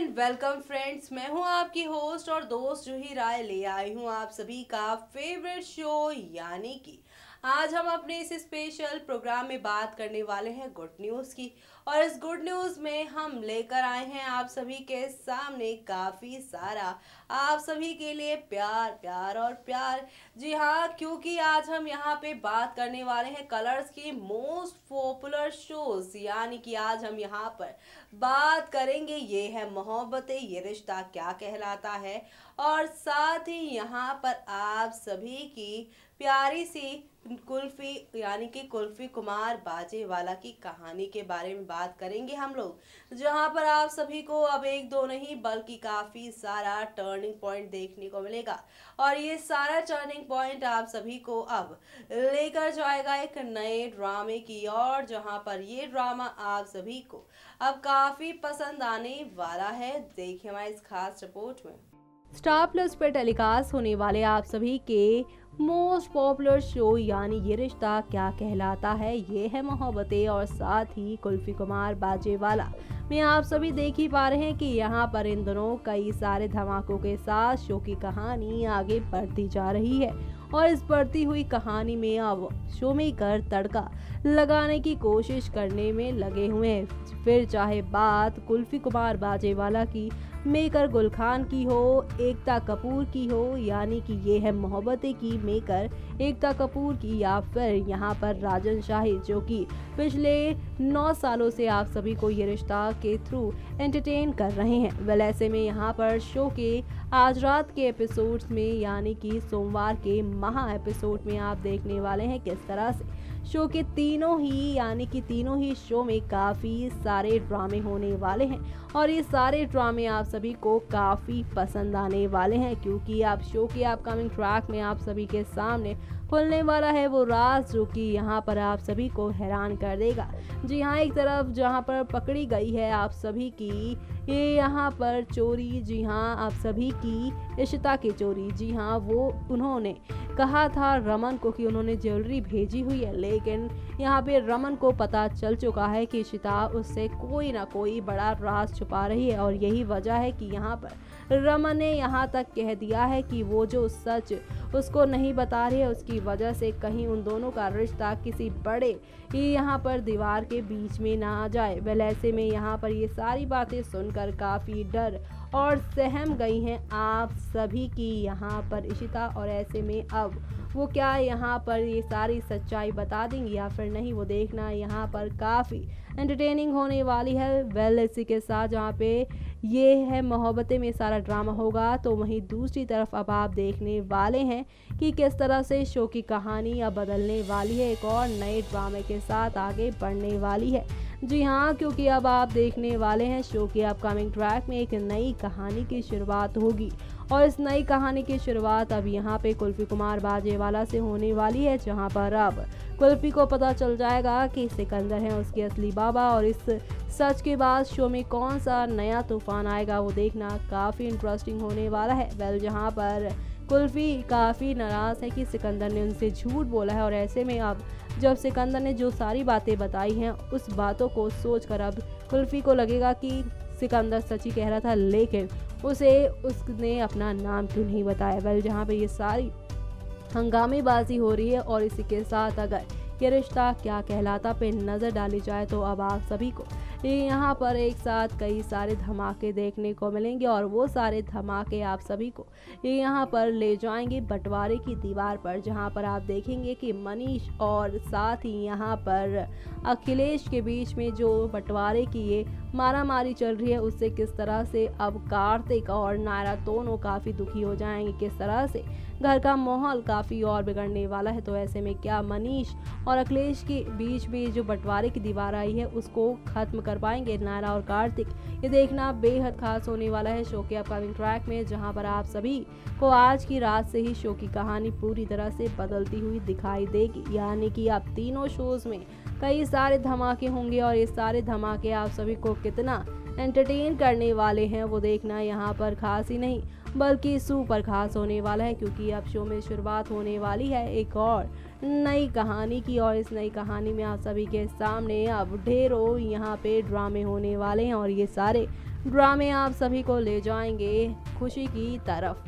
Welcome friends. मैं हूं आपकी होस्ट और दोस्त जूही राय, ले आई हूं आप सभी का फेवरेट शो यानी कि आज हम अपने इस स्पेशल प्रोग्राम में बात करने वाले हैं गुड न्यूज़ की। और इस गुड न्यूज़ में हम लेकर आए हैं आप सभी के सामने काफ़ी सारा आप सभी के लिए प्यार प्यार और प्यार। जी हाँ, क्योंकि आज हम यहाँ पे बात करने वाले हैं कलर्स की मोस्ट पॉपुलर शोज, यानी कि आज हम यहाँ पर बात करेंगे ये है मोहब्बतें, ये रिश्ता क्या कहलाता है। और साथ ही यहाँ पर आप सभी की प्यारी सी कुल्फी यानी कि कुल्फी कुमार बाजेवाला की कहानी के बारे में बात करेंगे हम लोग, जहाँ पर आप सभी को अब एक दो नहीं बल्कि काफ़ी सारा टर्निंग पॉइंट देखने को मिलेगा। और ये सारा टर्निंग पॉइंट आप सभी को अब लेकर जाएगा एक नए ड्रामे की ओर, जहाँ पर ये ड्रामा आप सभी को अब काफ़ी पसंद आने वाला है। देखिए हमारी इस खास रिपोर्ट में। स्टार प्लस पर टेलीकास्ट होने वाले आप सभी के मोस्ट पॉपुलर शो यानी ये रिश्ता क्या कहलाता है, ये है मोहब्बतें और साथ ही कुल्फी कुमार बाजेवाला में आप सभी देख ही पा रहे हैं कि यहाँ पर इन दोनों कई सारे धमाकों के साथ शो की कहानी आगे बढ़ती जा रही है। और इस बढ़ती हुई कहानी में अब शो मेकर तड़का लगाने की कोशिश करने में लगे हुए हैं। फिर चाहे बात कुल्फी कुमार बाजेवाला की, मेकर गुल खान की हो, एकता कपूर की हो, यानी कि ये है मोहब्बतें की मेकर एकता कपूर की, या फिर यहाँ पर राजन शाही जो कि पिछले 9 सालों से आप सभी को ये रिश्ता के थ्रू एंटरटेन कर रहे हैं। वेल ऐसे में यहाँ पर शो के आज रात के एपिसोड्स में यानी कि सोमवार के महा एपिसोड में आप देखने वाले हैं किस तरह से शो के तीनों ही शो में काफ़ी सारे ड्रामे होने वाले हैं। और ये सारे ड्रामे आप सभी को काफ़ी पसंद आने वाले हैं, क्योंकि आप शो के अपकमिंग ट्रैक में आप सभी के सामने खुलने वाला है वो राज जो कि यहाँ पर आप सभी को हैरान कर देगा। जी हाँ, एक तरफ जहाँ पर पकड़ी गई है आप सभी की ये यहाँ पर चोरी, जी हाँ आप सभी की इशिता की चोरी। जी हाँ, वो उन्होंने कहा था रमन को कि उन्होंने ज्वेलरी भेजी हुई है, लेकिन यहाँ पे रमन को पता चल चुका है कि इशिता उससे कोई ना कोई बड़ा राज छुपा रही है। और यही वजह है कि यहाँ पर रमन ने यहाँ तक कह दिया है कि वो जो सच उसको नहीं बता रही है, उसकी वजह से कहीं उन दोनों का रिश्ता किसी बड़े यहाँ पर दीवार के बीच में ना आ जाए। वेल ऐसे में यहाँ पर ये सारी बातें सुनकर काफ़ी डर और सहम गई हैं आप सभी की यहाँ पर इशिता। और ऐसे में अब वो क्या यहाँ पर ये सारी सच्चाई बता देंगी या फिर नहीं, वो देखना यहाँ पर काफ़ी एंटरटेनिंग होने वाली है। वेल इसी के साथ जहाँ पे ये है मोहब्बतें में सारा ड्रामा होगा, तो वहीं दूसरी तरफ अब आप देखने वाले हैं कि किस तरह से शो की कहानी अब बदलने वाली है, एक और नए ड्रामे के साथ आगे बढ़ने वाली है। जी हाँ, क्योंकि अब आप देखने वाले हैं शो के अपकमिंग ट्रैक में एक नई कहानी की शुरुआत होगी। और इस नई कहानी की शुरुआत अब यहाँ पे कुल्फी कुमार बाजेवाला से होने वाली है, जहाँ पर अब कुल्फी को पता चल जाएगा कि सिकंदर है उसके असली बाबा। और इस सच के बाद शो में कौन सा नया तूफान आएगा वो देखना काफ़ी इंटरेस्टिंग होने वाला है। वेल जहाँ पर कुल्फी काफ़ी नाराज़ है कि सिकंदर ने उनसे झूठ बोला है, और ऐसे में अब जब सिकंदर ने जो सारी बातें बताई हैं उस बातों को सोचकर अब कुल्फी को लगेगा कि सिकंदर सच ही कह रहा था, लेकिन उसने अपना नाम क्यों नहीं बताया। वेल जहाँ पे ये सारी हंगामेबाजी हो रही है और इसी के साथ अगर ये रिश्ता क्या कहलाता पे नज़र डाली जाए तो अब आप सभी को यहाँ पर एक साथ कई सारे धमाके देखने को मिलेंगे। और वो सारे धमाके आप सभी को यहाँ पर ले जाएंगे बंटवारे की दीवार पर, जहाँ पर आप देखेंगे कि मनीष और साथ ही यहाँ पर अखिलेश के बीच में जो बंटवारे की ये मारामारी चल रही है, उससे किस तरह से अब कार्तिक और नायरा दोनों काफ़ी दुखी हो जाएंगे, किस तरह से घर का माहौल काफ़ी और बिगड़ने वाला है। तो ऐसे में क्या मनीष और अखिलेश के बीच में जो बंटवारे की दीवार आई है उसको खत्म कर पाएंगे नायरा और कार्तिक, ये देखना बेहद खास होने वाला है शो के अपकमिंग ट्रैक में, जहां पर आप सभी को आज की रात से ही शो की कहानी पूरी तरह से बदलती हुई दिखाई देगी। यानी कि आप तीनों शोज में कई सारे धमाके होंगे और ये सारे धमाके आप सभी को कितना एंटरटेन करने वाले हैं वो देखना यहाँ पर खास ही नहीं बल्कि सुपर खास होने वाला है, क्योंकि अब शो में शुरुआत होने वाली है एक और नई कहानी की। और इस नई कहानी में आप सभी के सामने अब ढेरों यहाँ पे ड्रामे होने वाले हैं और ये सारे ड्रामे आप सभी को ले जाएंगे खुशी की तरफ।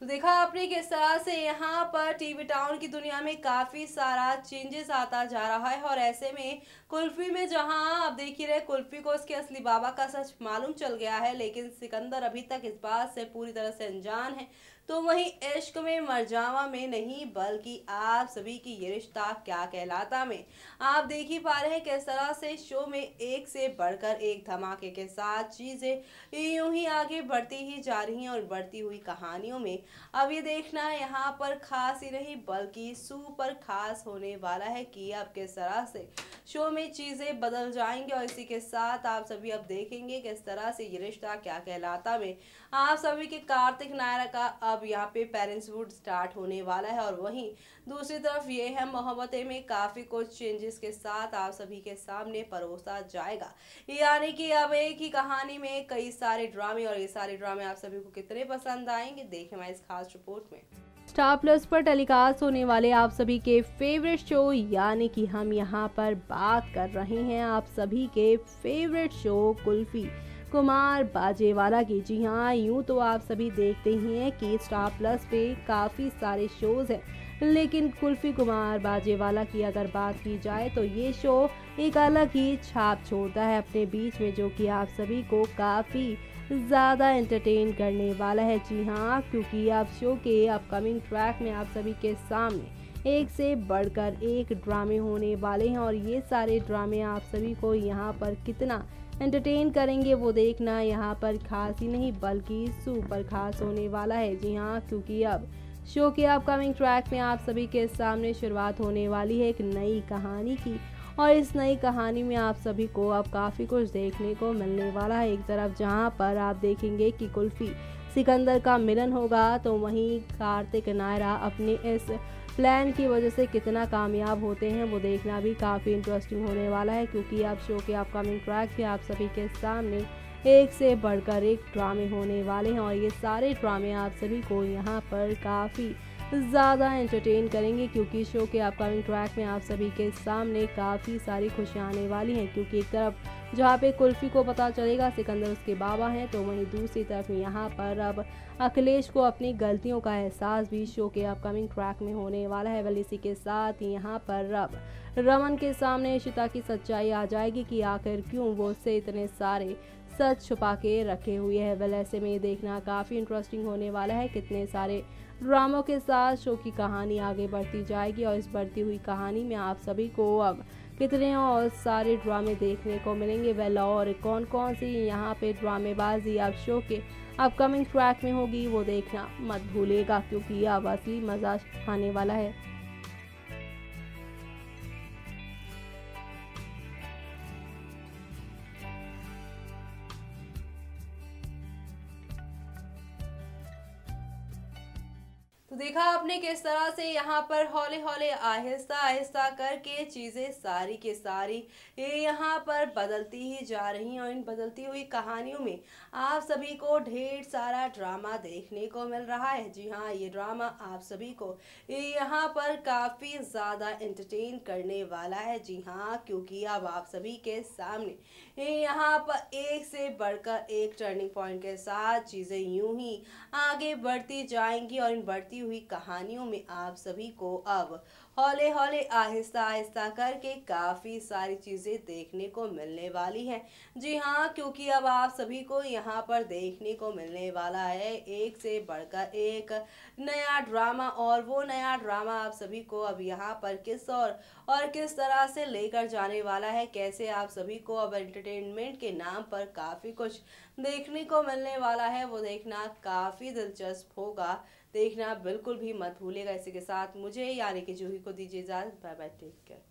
तो देखा आपने किस तरह से यहाँ पर टीवी टाउन की दुनिया में काफी सारा चेंजेस आता जा रहा है, और ऐसे में कुल्फी में जहाँ अब देख ही रहे कुल्फी को उसके असली बाबा का सच मालूम चल गया है, लेकिन सिकंदर अभी तक इस बात से पूरी तरह से अनजान है। तो वहीं इश्क में मरजावा में नहीं, बल्कि आप सभी की ये रिश्ता क्या कहलाता में आप देख ही पा रहे हैं किस तरह से शो में एक से बढ़कर एक धमाके के साथ चीजें यूं ही आगे बढ़ती ही जा रही हैं, और बढ़ती हुई कहानियों में अब ये देखना यहाँ पर खास ही नहीं बल्कि सुपर खास होने वाला है कि अब किस तरह से शो में चीजें बदल जाएंगी। और इसी के साथ आप सभी अब देखेंगे किस तरह से ये रिश्ता क्या कहलाता में आप सभी के कार्तिक नायरा का अब यहाँ पे पेरेंट्सहुड स्टार्ट होने वाला है, और वहीं दूसरी तरफ ये है मोहब्बतें में काफी कुछ चेंजेस के साथ आप सभी के सामने परोसा जाएगा। यानी कि अब एक ही कहानी में कई सारे ड्रामे, और ये सारे ड्रामे आप सभी को कितने पसंद आएंगे देखें हमारी इस खास रिपोर्ट में। स्टार प्लस पर टेलीकास्ट होने वाले आप सभी के फेवरेट शो, यानी कि हम यहाँ पर बात कर रहे हैं आप सभी के फेवरेट शो कुल्फी कुमार बाजेवाला की। जी हाँ, यूँ तो आप सभी देखते ही हैं कि स्टार प्लस पे काफ़ी सारे शोज़ हैं, लेकिन कुल्फी कुमार बाजेवाला की अगर बात की जाए तो ये शो एक अलग ही छाप छोड़ता है अपने बीच में, जो कि आप सभी को काफ़ी ज़्यादा एंटरटेन करने वाला है। जी हाँ, क्योंकि आप शो के अपकमिंग ट्रैक में आप सभी के सामने एक से बढ़कर एक ड्रामे होने वाले हैं, और ये सारे ड्रामे आप सभी को यहाँ पर कितना एंटरटेन करेंगे वो देखना यहाँ पर खास ही नहीं बल्कि सुपर खास होने वाला है। जी हाँ, क्योंकि अब शो के अपकमिंग ट्रैक में आप सभी के सामने शुरुआत होने वाली है एक नई कहानी की, और इस नई कहानी में आप सभी को अब काफ़ी कुछ देखने को मिलने वाला है। एक तरफ जहां पर आप देखेंगे कि कुल्फी सिकंदर का मिलन होगा, तो वहीं कार्तिक नायरा अपने इस प्लान की वजह से कितना कामयाब होते हैं वो देखना भी काफ़ी इंटरेस्टिंग होने वाला है, क्योंकि अब शो के अपकमिंग ट्रैक पे आप सभी के सामने एक से बढ़कर एक ड्रामे होने वाले हैं, और ये सारे ड्रामे आप सभी को यहाँ पर काफ़ी ज़्यादा एंटरटेन करेंगे, क्योंकि शो के अपकमिंग ट्रैक में आप सभी के सामने काफ़ी सारी खुशियाँ आने वाली हैं। क्योंकि एक तरफ जहाँ पे कुल्फी को पता चलेगा सिकंदर उसके बाबा हैं, तो वहीं दूसरी तरफ यहाँ पर अब अखिलेश को अपनी गलतियों का एहसास भी शो के अपकमिंग ट्रैक में होने वाला है। इसी के साथ यहाँ पर अब रमन के सामने इशिता की सच्चाई आ जाएगी कि आखिर क्यों वो उससे इतने सारे सच छुपा के रखे हुए हैं। ऐसे में ये देखना काफ़ी इंटरेस्टिंग होने वाला है कितने सारे ड्रामों के साथ शो की कहानी आगे बढ़ती जाएगी, और इस बढ़ती हुई कहानी में आप सभी को अब कितने और सारे ड्रामे देखने को मिलेंगे। और कौन कौन सी यहाँ पे ड्रामेबाजी आप शो के अपकमिंग ट्रैक में होगी वो देखना मत भूलिएगा, क्योंकि अब असली मज़ा आने वाला है। तो देखा आपने किस तरह से यहाँ पर हौले हौले आहिस्ता आहिस्ता करके चीज़ें सारी के सारी ये यहाँ पर बदलती ही जा रही हैं, और इन बदलती हुई कहानियों में आप सभी को ढेर सारा ड्रामा देखने को मिल रहा है। जी हाँ, ये ड्रामा आप सभी को ये यहाँ पर काफ़ी ज़्यादा एंटरटेन करने वाला है। जी हाँ, क्योंकि अब आप सभी के सामने ये यहाँ पर एक से बढ़कर एक टर्निंग पॉइंट के साथ चीज़ें यूं ही आगे बढ़ती जाएंगी, और इन बढ़ती हुई कहानियों में आप सभी को अब हौले हौले आहिस्ता आहिस्ता करके काफ़ी सारी चीज़ें देखने को मिलने वाली हैं। जी हाँ, क्योंकि अब आप सभी को यहाँ पर देखने को मिलने वाला है एक से बढ़कर एक नया ड्रामा, और वो नया ड्रामा आप सभी को अब यहाँ पर किस और किस तरह से लेकर जाने वाला है, कैसे आप सभी को अब एंटरटेनमेंट के नाम पर काफ़ी कुछ देखने को मिलने वाला है वो देखना काफ़ी दिलचस्प होगा। देखना बिल्कुल भी मत भूलिएगा। इसी के साथ मुझे यानी कि जूही को दीजिए इजाज़त। Bye bye, take care.